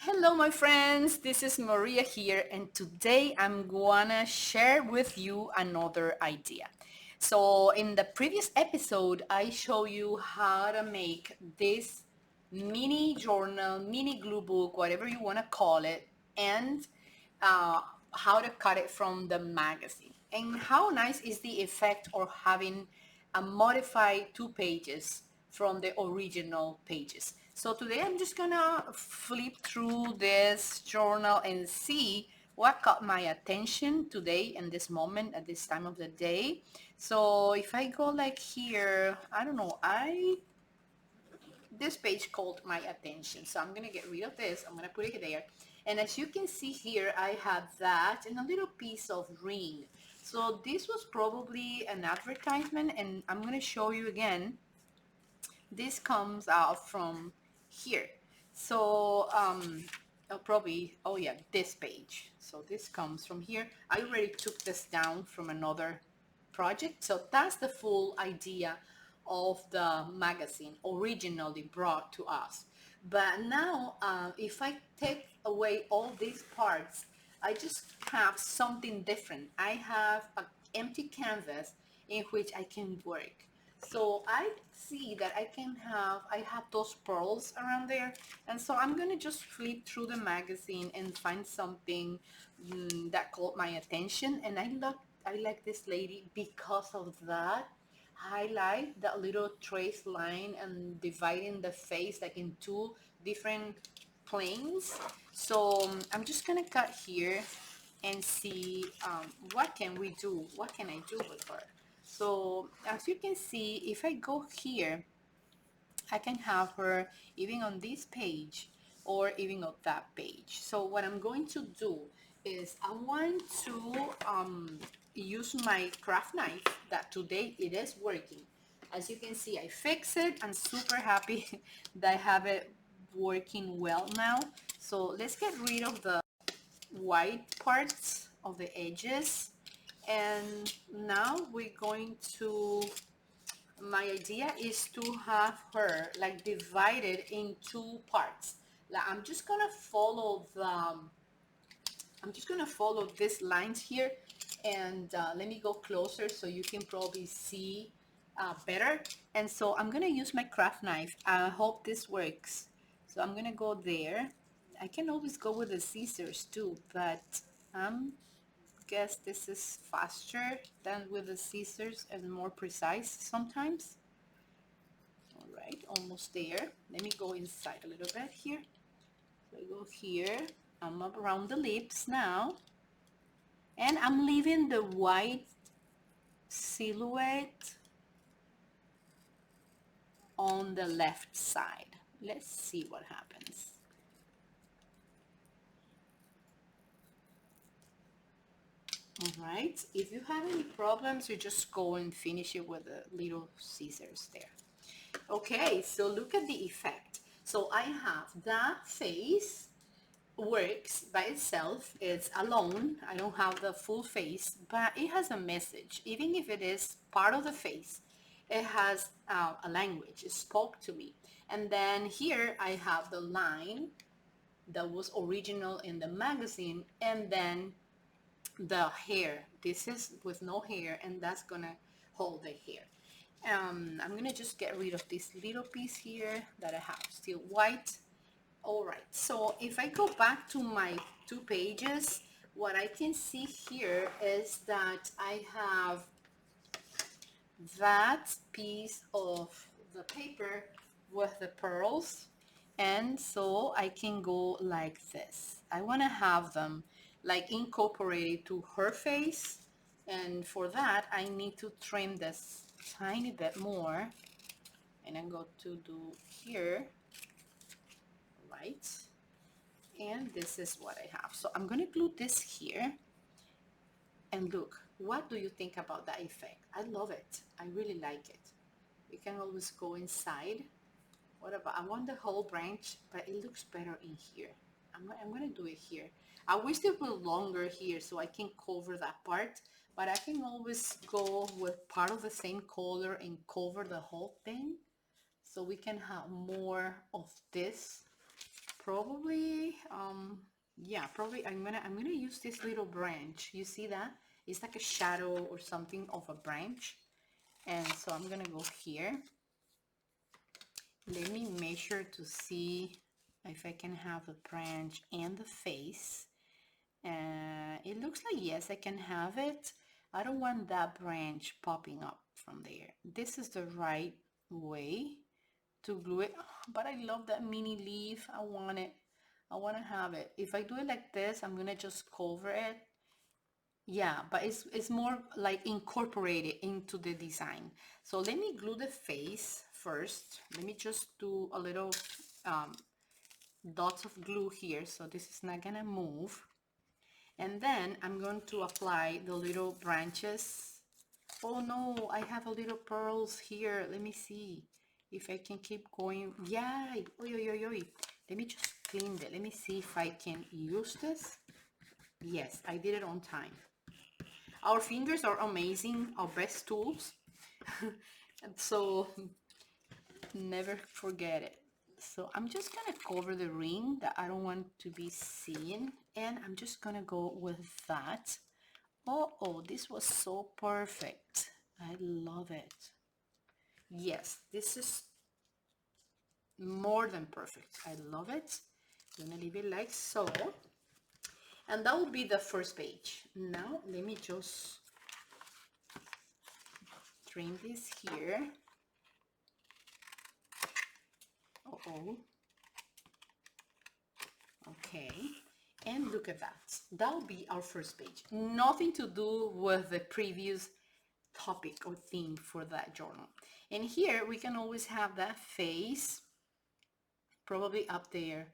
Hello my friends, this is Maria here and today I'm gonna share with you another idea. So in the previous episode I show you how to make this mini journal, mini glue book, whatever you want to call it, and uh, how to cut it from the magazine. And how nice is the effect of having a modified two pages from the original pages. So today I'm just gonna flip through this journal and see what caught my attention today in this moment at this time of the day. So if I go like here, I don't know, this page called my attention. So I'm gonna get rid of this. I'm gonna put it there. And as you can see here, I have that and a little piece of ring. So this was probably an advertisement and I'm gonna show you again. This comes out from here. So probably, oh yeah, this page. So this comes from here. I already took this down from another project. So that's the full idea of the magazine originally brought to us. But now if I take away all these parts, I just have something different. I have an empty canvas in which I can work. So I see that I have those pearls around there, and so I'm gonna just flip through the magazine and find something that caught my attention. And I like this lady because of that highlight, that little trace line and dividing the face like in two different planes. So I'm just gonna cut here and see what can we do, what can I do with her. So as you can see, if I go here, I can have her even on this page or even on that page. So what I'm going to do is I want to use my craft knife that today it is working. As you can see, I fix it. I'm super happy that I have it working well now. So let's get rid of the white parts of the edges, and now we're going to, my idea is to have her like divided in two parts. Like I'm just gonna follow these lines here, and let me go closer so you can probably see better. And so I'm gonna use my craft knife. I hope this works. So I'm gonna go there. I can always go with the scissors too, but guess this is faster than with the scissors and more precise sometimes. All right, almost there. Let me go inside a little bit here. So I go here. I'm up around the lips now, and I'm leaving the white silhouette on the left side. Let's see what happens. All right, if you have any problems, you just go and finish it with the little scissors there. Okay, so look at the effect. So I have that face works by itself. It's alone. I don't have the full face, but it has a message. Even if it is part of the face, it has a language. It spoke to me. And then here I have the line that was original in the magazine, and then the hair. This is with no hair, and that's gonna hold the hair. I'm gonna just get rid of this little piece here that I have still white. All right, so if I go back to my two pages, what I can see here is that I have that piece of the paper with the pearls, and so I can go like this. I want to have them like incorporated to her face, and for that I need to trim this tiny bit more, and I'm going to do here, right? And this is what I have. So I'm going to glue this here, and look, what do you think about that effect? I love it. I really like it. We can always go inside. What about, I want the whole branch, but it looks better in here. I'm going to do it here. I wish it were longer here so I can cover that part, but I can always go with part of the same color and cover the whole thing, so we can have more of this probably yeah, probably I'm gonna use this little branch. You see that? It's like a shadow or something of a branch. And so I'm gonna go here. Let me measure to see if I can have the branch and the face. It looks like yes, I can have it. I don't want that branch popping up from there. This is the right way to glue it. But I love that mini leaf. I want it. I want to have it. If I do it like this, I'm gonna just cover it. Yeah, but it's more like incorporated into the design. So let me glue the face first. Let me just do a little um, dots of glue here, so this is not gonna move. And then I'm going to apply the little branches. Oh no, I have a little pearls here. Let me see if I can keep going. Yeah, oy, oy, oy, oy. Let me just clean that. Let me see if I can use this. Yes, I did it on time. Our fingers are amazing, our best tools. And so never forget it. So I'm just gonna cover the ring that I don't want to be seen, and I'm just gonna go with that. Oh, this was so perfect. I love it. Yes, this is more than perfect. I love it. I'm gonna leave it like so. And that will be the first page. Now let me just trim this here. Oh, okay. And look at that. That'll be our first page. Nothing to do with the previous topic or theme for that journal. And here we can always have that face probably up there,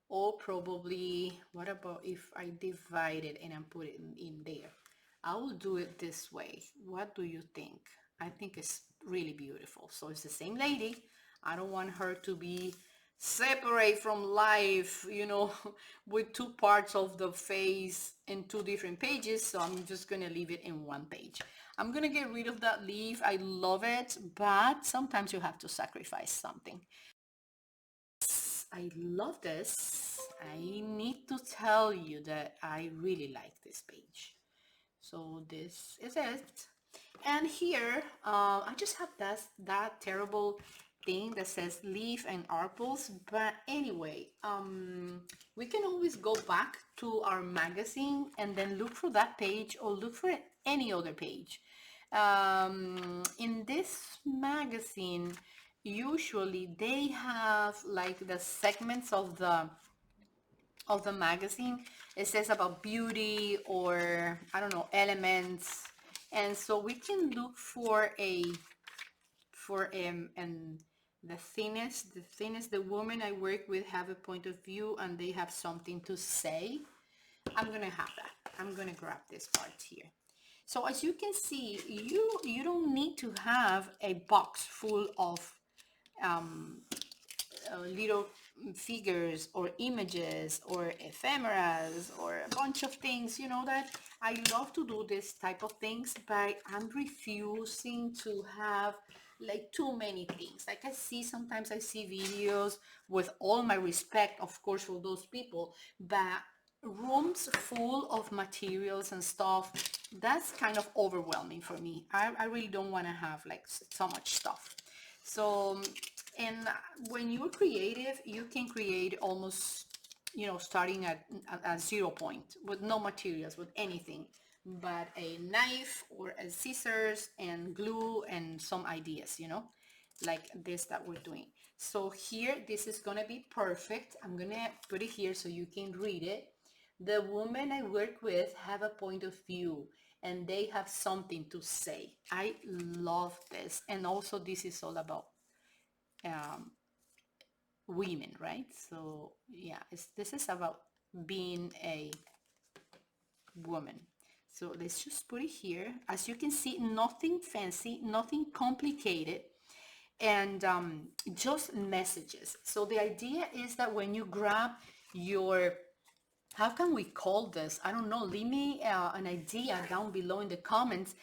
or probably, what about if I divide it and I put it in there? I will do it this way. What do you think? I think it's really beautiful. So it's the same lady. I don't want her to be separate from life, you know, with two parts of the face in two different pages. So I'm just gonna leave it in one page. I'm gonna get rid of that leaf. I love it, but sometimes you have to sacrifice something. I love this. I need to tell you that I really like this page. So this is it. And here, I just have that terrible thing that says leaf and apples. But anyway, we can always go back to our magazine and then look for that page or look for any other page. In this magazine, usually they have like the segments of the magazine. It says about beauty or I don't know, elements, and so we can look for and the woman I work with have a point of view and they have something to say. I'm gonna have that. I'm gonna grab this part here. So as you can see, you don't need to have a box full of little figures or images or ephemeras or a bunch of things, you know, that I love to do this type of things, but I'm refusing to have like too many things. Like sometimes I see videos, with all my respect of course for those people, but rooms full of materials and stuff, that's kind of overwhelming for me. I really don't want to have like so much stuff. So, and when you're creative, you can create almost, you know, starting at 0 point with no materials, with anything but a knife or a scissors and glue and some ideas, you know, like this that we're doing. So here, this is gonna be perfect. I'm gonna put it here so you can read it. The women I work with have a point of view and they have something to say. I love this. And also this is all about um, women, right? So yeah, this is about being a woman. So let's just put it here. As you can see, nothing fancy, nothing complicated, and just messages. So the idea is that when you grab your, how can we call this? I don't know. Leave me an idea down below in the comments.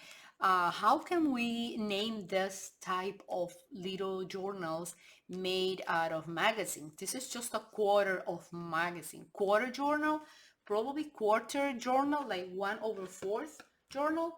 how can we name this type of little journals made out of magazine? This is just a quarter of magazine. Quarter journal, probably quarter journal, like 1/4 journal.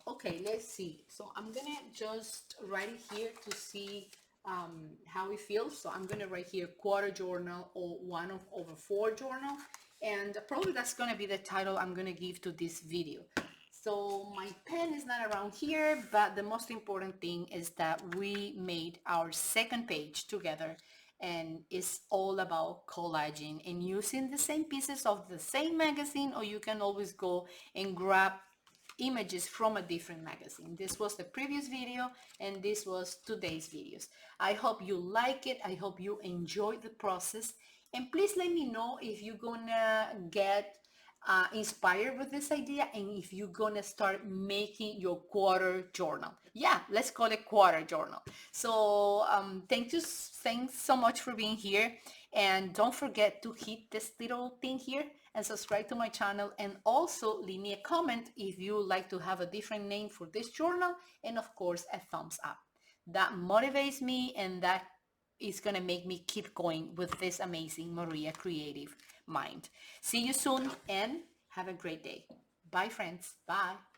Okay, let's see. So I'm gonna just write it here to see how it feels. So I'm gonna write here quarter journal or 1/4 journal, and probably that's gonna be the title I'm gonna give to this video. So my pen is not around here, but the most important thing is that we made our second page together, and it's all about collaging and using the same pieces of the same magazine, or you can always go and grab images from a different magazine. This was the previous video and this was today's videos. I hope you like it. I hope you enjoyed the process, and please let me know if you're gonna get inspired with this idea and if you're gonna start making your quarter journal. Yeah, let's call it quarter journal. So thanks so much for being here, and don't forget to hit this little thing here and subscribe to my channel, and also leave me a comment if you like to have a different name for this journal, and of course a thumbs up. That motivates me, and that is gonna make me keep going with this amazing Maria creative mind. See you soon and have a great day. Bye friends. Bye.